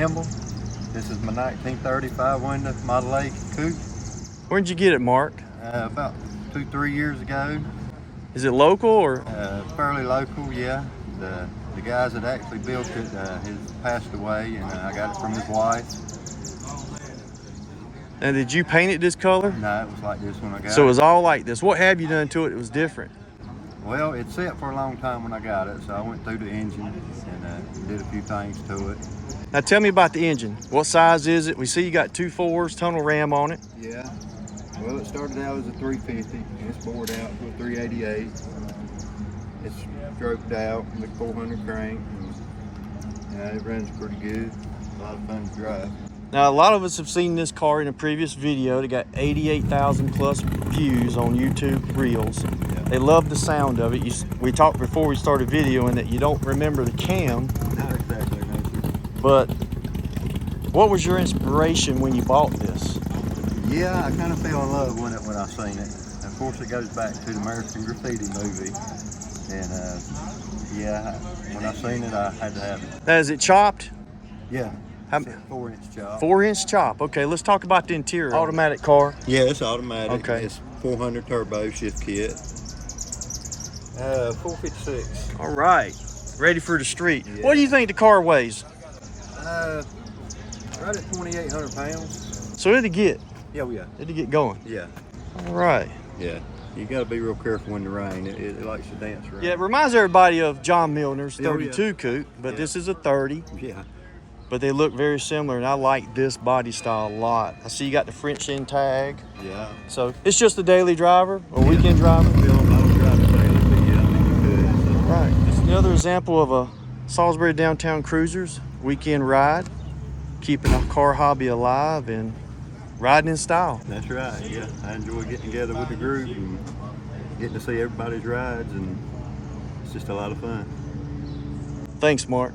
Campbell. This is my 1935 window Model A coupe. Where'd you get it, Mark? About 2-3 years ago. Is it local or? Fairly local, yeah. The guys that actually built it has passed away, and I got it from his wife. Now, did you paint it this color? No, it was like this when I got it. So it was all like this. What have you done to it that was different? Well, it sat for a long time when I got it, so I went through the engine and did a few things to it. Now tell me about the engine. What size is it? We see you got 2 4s, tunnel ram on it. Yeah. Well, it started out as a 350, and it's bored out to a 388. It's stroked out with 400 crank, and it runs pretty good. A lot of fun to drive. Now, a lot of us have seen this car in a previous video. They got 88,000 plus views on YouTube Reels. Yeah. They love the sound of it. We talked before we started videoing that you don't remember the cam. Not exactly, no, sir. But what was your inspiration when you bought this? Yeah, I kind of fell in love with it when I seen it. Of course, it goes back to the American Graffiti movie. And yeah, when I seen it, I had to have it. Now, is it chopped? Yeah. How, It's a 4-inch chop. 4-inch chop. Okay, let's talk about the interior. Automatic car. Yeah, it's automatic. Okay. It's 400 turbo shift kit. 456. All right, ready for the street. Yeah. What do you think the car weighs? Right at 2,800 pounds. So it'll get going. Yeah. All right. Yeah. You got to be real careful in the rain. It likes to dance around. Yeah, it reminds everybody of John Milner's Oh, 32 yeah. coupe, but Yeah. this is a 30. Yeah. But they look very similar, and I like this body style a lot. I see you got the French end tag. Yeah. So it's just a daily driver or weekend driver? Right. It's another example of a Salisbury Downtown Cruisers weekend ride, keeping our car hobby alive and riding in style. That's right, yeah. I enjoy getting together with the group and getting to see everybody's rides, and it's just a lot of fun. Thanks, Mark.